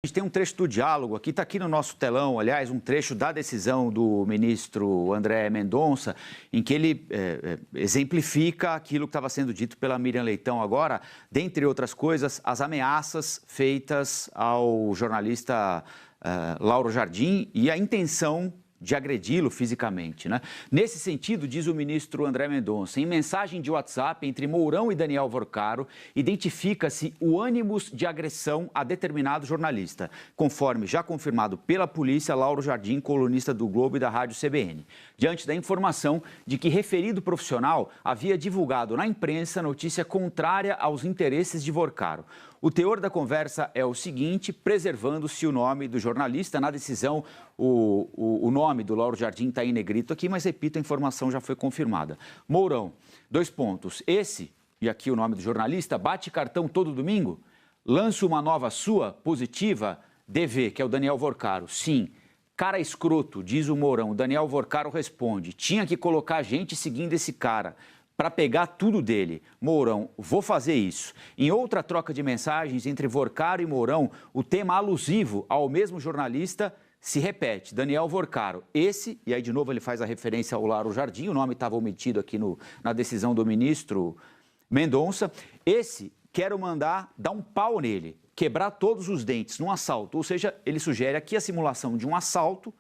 A gente tem um trecho do diálogo aqui, está aqui no nosso telão, aliás, um trecho da decisão do ministro André Mendonça, em que ele exemplifica aquilo que estava sendo dito pela Miriam Leitão agora, dentre outras coisas, as ameaças feitas ao jornalista Lauro Jardim e a intenção de agredi-lo fisicamente, né? Nesse sentido, diz o ministro André Mendonça, em mensagem de WhatsApp entre Mourão e Daniel Vorcaro, identifica-se o ânimos de agressão a determinado jornalista, conforme já confirmado pela polícia, Lauro Jardim, colunista do Globo e da Rádio CBN, diante da informação de que referido profissional havia divulgado na imprensa notícia contrária aos interesses de Vorcaro. O teor da conversa é o seguinte, preservando-se o nome do jornalista. Na decisão, o nome do Lauro Jardim está em negrito aqui, mas repito, a informação já foi confirmada. Mourão, 2 pontos. Esse, e aqui o nome do jornalista, bate cartão todo domingo? Lança uma nova sua, positiva? DV, que é o Daniel Vorcaro. Sim. Cara escroto, diz o Mourão. Daniel Vorcaro responde, tinha que colocar gente seguindo esse cara para pegar tudo dele. Mourão, vou fazer isso. Em outra troca de mensagens entre Vorcaro e Mourão, o tema alusivo ao mesmo jornalista se repete. Daniel Vorcaro, esse, e aí de novo ele faz a referência ao Lauro Jardim, o nome estava omitido aqui na decisão do ministro Mendonça. Esse, quero mandar dar um pau nele, quebrar todos os dentes num assalto. Ou seja, ele sugere aqui a simulação de um assalto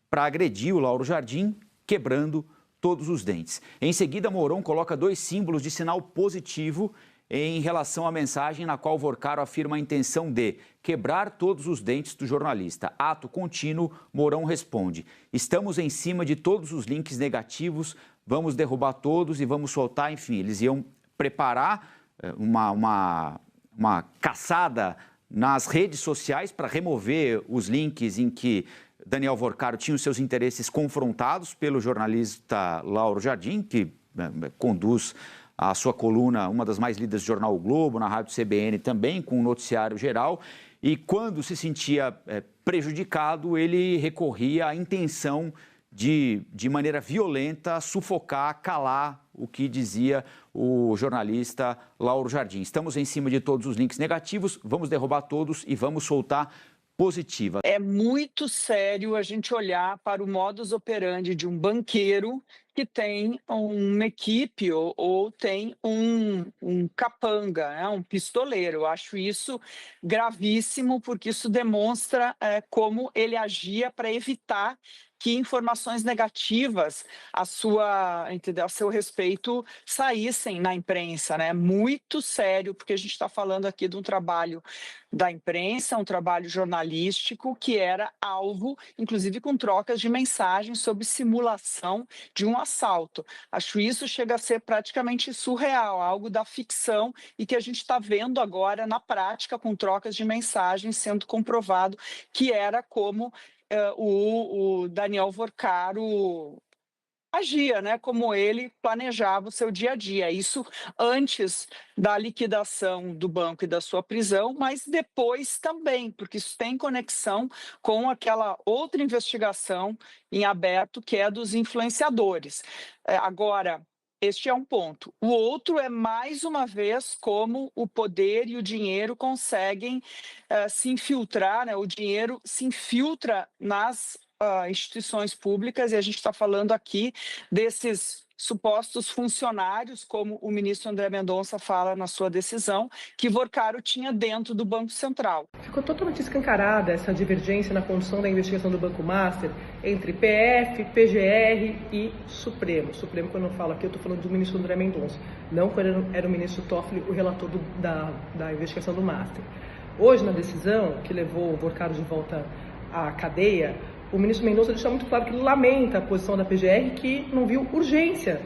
para agredir o Lauro Jardim, quebrando todos os dentes. Em seguida, Mourão coloca 2 símbolos de sinal positivo em relação à mensagem na qual Vorcaro afirma a intenção de quebrar todos os dentes do jornalista. Ato contínuo, Mourão responde, estamos em cima de todos os links negativos, vamos derrubar todos e vamos soltar, enfim, eles iam preparar uma caçada nas redes sociais para remover os links em que Daniel Vorcaro tinha os seus interesses confrontados pelo jornalista Lauro Jardim, que conduz a sua coluna, uma das mais lidas do jornal o Globo, na Rádio CBN também, com o noticiário geral. E quando se sentia prejudicado, ele recorria à intenção de maneira violenta, sufocar, calar o que dizia o jornalista Lauro Jardim. Estamos em cima de todos os links negativos, vamos derrubar todos e vamos soltar positiva. É muito sério a gente olhar para o modus operandi de um banqueiro que tem uma equipe ou tem um capanga, né, um pistoleiro. Eu acho isso gravíssimo, porque isso demonstra como ele agia para evitar que informações negativas a seu respeito saíssem na imprensa, né? Muito sério, porque a gente está falando aqui de um trabalho da imprensa, um trabalho jornalístico que era alvo, inclusive com trocas de mensagens sobre simulação de um assalto. Acho isso chega a ser praticamente surreal, algo da ficção e que a gente está vendo agora na prática com trocas de mensagens sendo comprovado que era como o Daniel Vorcaro agia, né, como ele planejava o seu dia a dia. Isso antes da liquidação do banco e da sua prisão, mas depois também, porque isso tem conexão com aquela outra investigação em aberto, que é dos influenciadores. Agora, este é um ponto. O outro é, mais uma vez, como o poder e o dinheiro conseguem se infiltrar, né? O dinheiro se infiltra nas instituições públicas, e a gente está falando aqui desses supostos funcionários, como o ministro André Mendonça fala na sua decisão, que Vorcaro tinha dentro do Banco Central. Ficou totalmente escancarada essa divergência na condução da investigação do Banco Master entre PF, PGR e Supremo. Supremo, quando eu falo aqui, eu estou falando do ministro André Mendonça, não quando era o ministro Toffoli, o relator da investigação do Master. Hoje, na decisão que levou o Vorcaro de volta à cadeia, o ministro Mendonça deixou muito claro que ele lamenta a posição da PGR, que não viu urgência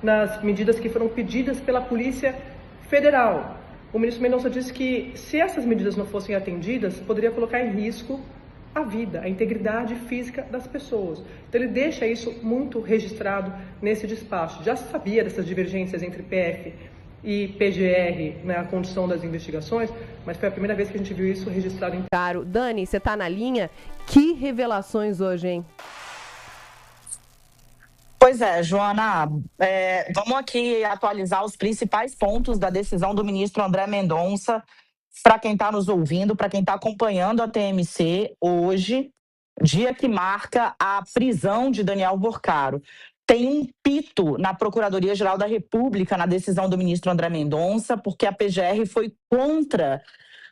nas medidas que foram pedidas pela Polícia Federal. O ministro Mendonça disse que, se essas medidas não fossem atendidas, poderia colocar em risco a vida, a integridade física das pessoas. Então, ele deixa isso muito registrado nesse despacho. Já se sabia dessas divergências entre PF e PGR na condução das investigações, mas foi a primeira vez que a gente viu isso registrado em... Claro. Dani, você está na linha? Que revelações hoje, hein? Pois é, Joana, vamos aqui atualizar os principais pontos da decisão do ministro André Mendonça, para quem está nos ouvindo, para quem está acompanhando a TMC hoje, dia que marca a prisão de Daniel Vorcaro. Tem um pito na Procuradoria-Geral da República na decisão do ministro André Mendonça, porque a PGR foi contra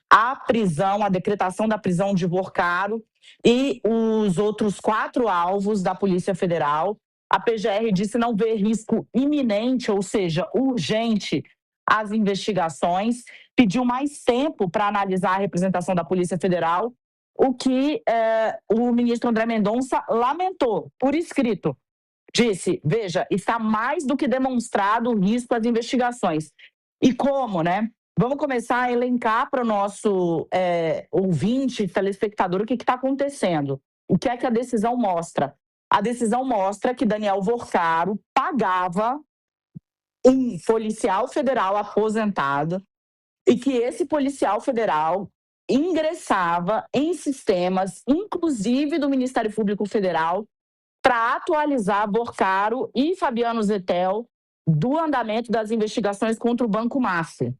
a prisão, a decretação da prisão de Vorcaro e os outros 4 alvos da Polícia Federal. A PGR disse não ver risco iminente, ou seja, urgente, às investigações, pediu mais tempo para analisar a representação da Polícia Federal, o que o ministro André Mendonça lamentou por escrito. Disse, veja, está mais do que demonstrado o risco às investigações. E como, né? Vamos começar a elencar para o nosso ouvinte, telespectador, o que está acontecendo. O que é que a decisão mostra? A decisão mostra que Daniel Vorcaro pagava um policial federal aposentado e que esse policial federal ingressava em sistemas, inclusive do Ministério Público Federal, para atualizar Vorcaro e Fabiano Zettel do andamento das investigações contra o Banco Master.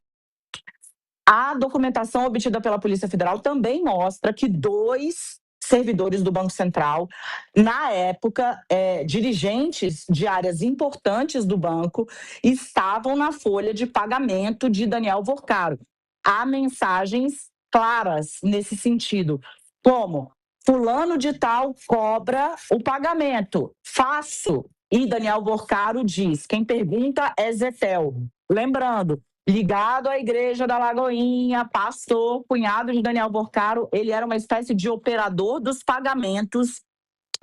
A documentação obtida pela Polícia Federal também mostra que 2 servidores do Banco Central, na época, dirigentes de áreas importantes do banco, estavam na folha de pagamento de Daniel Vorcaro. Há mensagens claras nesse sentido, como fulano de tal cobra o pagamento, faço. E Daniel Vorcaro diz, quem pergunta é Zettel. Lembrando, ligado à Igreja da Lagoinha, pastor, cunhado de Daniel Vorcaro, ele era uma espécie de operador dos pagamentos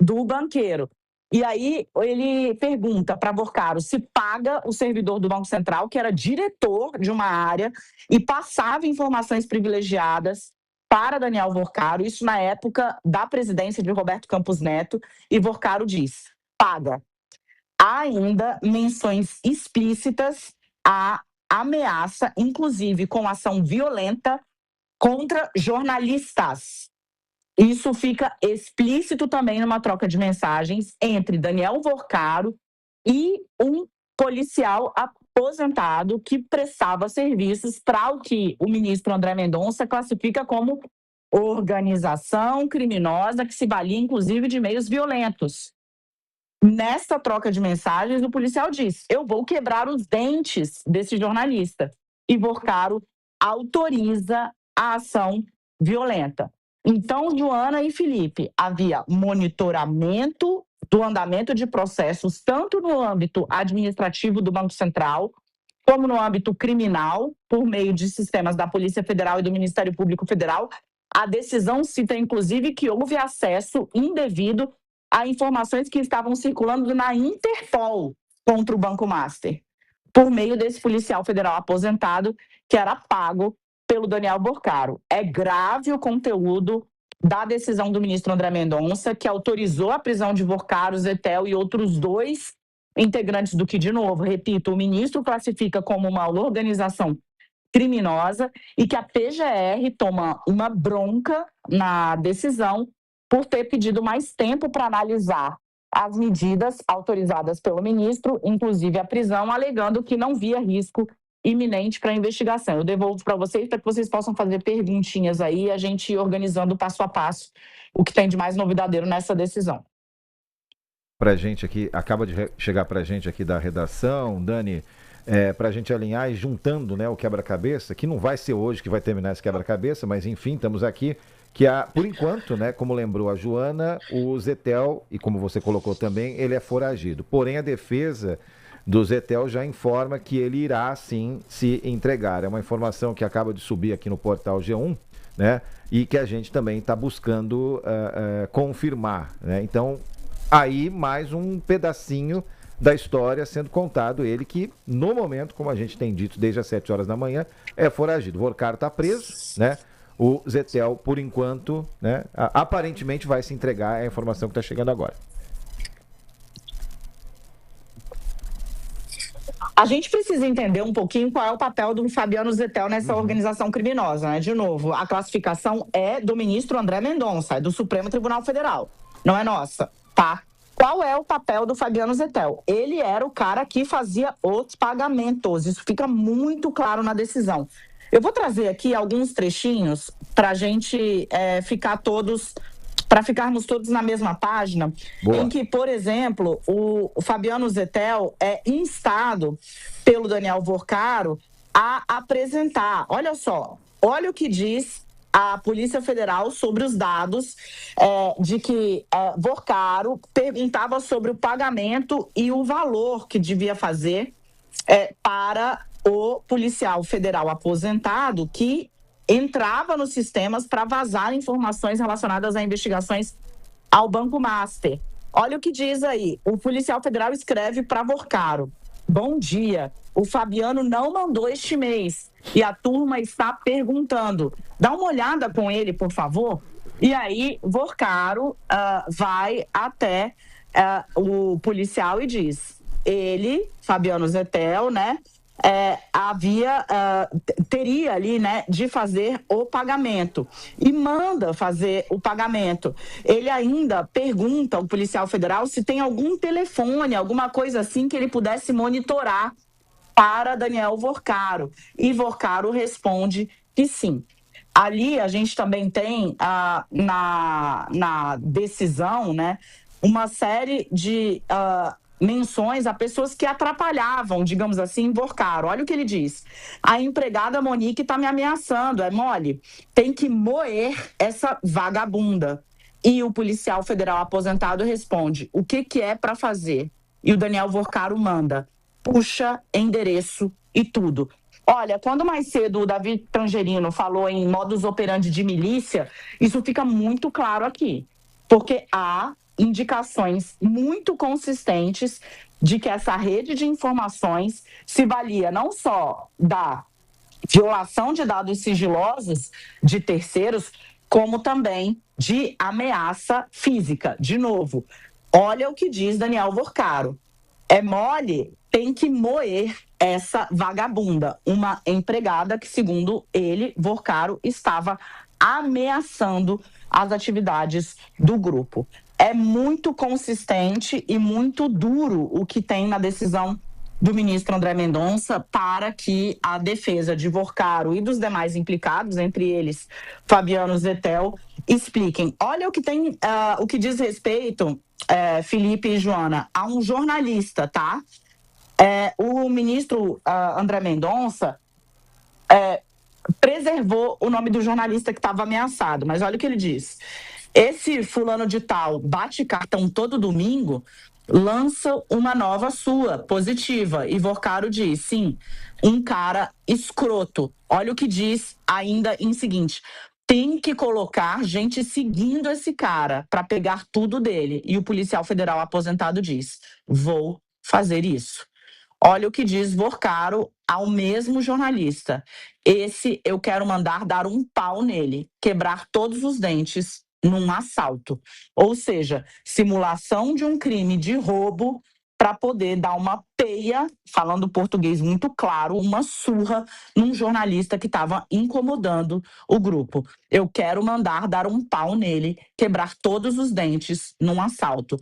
do banqueiro. E aí ele pergunta para Vorcaro se paga o servidor do Banco Central, que era diretor de uma área, e passava informações privilegiadas para Daniel Vorcaro, isso na época da presidência de Roberto Campos Neto, e Vorcaro diz, paga. Há ainda menções explícitas à ameaça, inclusive com ação violenta contra jornalistas. Isso fica explícito também numa troca de mensagens entre Daniel Vorcaro e um policial aposentado que prestava serviços para o que o ministro André Mendonça classifica como organização criminosa que se valia, inclusive, de meios violentos. Nessa troca de mensagens, o policial diz, eu vou quebrar os dentes desse jornalista. E Vorcaro autoriza a ação violenta. Então, Joana e Felipe, havia monitoramento do andamento de processos, tanto no âmbito administrativo do Banco Central, como no âmbito criminal, por meio de sistemas da Polícia Federal e do Ministério Público Federal. A decisão cita, inclusive, que houve acesso indevido a informações que estavam circulando na Interpol contra o Banco Master, por meio desse policial federal aposentado que era pago pelo Daniel Vorcaro. É grave o conteúdo da decisão do ministro André Mendonça, que autorizou a prisão de Vorcaro, Zettel e outros 2 integrantes do que, de novo, repito, o ministro classifica como uma organização criminosa e que a PGR toma uma bronca na decisão por ter pedido mais tempo para analisar as medidas autorizadas pelo ministro, inclusive a prisão, alegando que não via risco iminente para a investigação. Eu devolvo para vocês para que vocês possam fazer perguntinhas aí, a gente ir organizando passo a passo o que tem de mais novidadeiro nessa decisão. Para a gente aqui, acaba de chegar para a gente aqui da redação, Dani, para a gente alinhar e juntando, né, o quebra-cabeça, que não vai ser hoje que vai terminar esse quebra-cabeça, mas enfim, estamos aqui, que por enquanto, né, como lembrou a Joana, o Zettel, e como você colocou também, ele é foragido. Porém, a defesa do Zettel já informa que ele irá, sim, se entregar. É uma informação que acaba de subir aqui no portal G1, né, e que a gente também está buscando confirmar, né? Então, aí mais um pedacinho da história sendo contado, ele que, no momento, como a gente tem dito desde as 7 horas da manhã, é foragido. O Vorcaro está preso, né? O Zettel, por enquanto, né, aparentemente vai se entregar, é a informação que está chegando agora. A gente precisa entender um pouquinho qual é o papel do Fabiano Zettel nessa organização criminosa, né? De novo, a classificação é do ministro André Mendonça, é do Supremo Tribunal Federal, não é nossa, tá? Qual é o papel do Fabiano Zettel? Ele era o cara que fazia os pagamentos, isso fica muito claro na decisão. Eu vou trazer aqui alguns trechinhos para a gente para ficarmos todos na mesma página, Boa. em que, por exemplo, o Fabiano Zettel é instado pelo Daniel Vorcaro a apresentar. Olha só, olha o que diz a Polícia Federal sobre os dados de que Vorcaro perguntava sobre o pagamento e o valor que devia fazer para o policial federal aposentado que entrava nos sistemas para vazar informações relacionadas a investigações ao Banco Master. Olha o que diz aí. O policial federal escreve para Vorcaro: bom dia, o Fabiano não mandou este mês e a turma está perguntando. Dá uma olhada com ele, por favor. E aí, Vorcaro vai até o policial e diz: ele, Fabiano Zettel, né, teria ali, né, de fazer o pagamento e manda fazer o pagamento. Ele ainda pergunta ao policial federal se tem algum telefone, alguma coisa assim que ele pudesse monitorar para Daniel Vorcaro. E Vorcaro responde que sim. Ali a gente também tem na decisão, né, uma série de menções a pessoas que atrapalhavam, digamos assim, Vorcaro. Olha o que ele diz: a empregada Monique está me ameaçando, é mole, tem que moer essa vagabunda. E o policial federal aposentado responde: o que é para fazer? E o Daniel Vorcaro manda: puxa endereço e tudo. Olha, quando mais cedo o Davi Tangerino falou em modus operandi de milícia, isso fica muito claro aqui, porque há indicações muito consistentes de que essa rede de informações se valia não só da violação de dados sigilosos de terceiros, como também de ameaça física. De novo, olha o que diz Daniel Vorcaro: é mole, tem que moer essa vagabunda, uma empregada que, segundo ele, Vorcaro, estava ameaçando as atividades do grupo. É muito consistente e muito duro o que tem na decisão do ministro André Mendonça para que a defesa de Vorcaro e dos demais implicados, entre eles Fabiano Zettel, expliquem. Olha o que tem, o que diz respeito, Felipe e Joana, a um jornalista, tá? O ministro André Mendonça preservou o nome do jornalista que estava ameaçado, mas olha o que ele diz: esse fulano de tal bate cartão todo domingo, lança uma nova sua, positiva. E Vorcaro diz: sim, um cara escroto. Olha o que diz ainda em seguinte: tem que colocar gente seguindo esse cara para pegar tudo dele. E o policial federal aposentado diz: vou fazer isso. Olha o que diz Vorcaro ao mesmo jornalista: esse eu quero mandar dar um pau nele, quebrar todos os dentes num assalto. Ou seja, simulação de um crime de roubo para poder dar uma peia, falando português muito claro, uma surra num jornalista que estava incomodando o grupo. Eu quero mandar dar um pau nele, quebrar todos os dentes num assalto.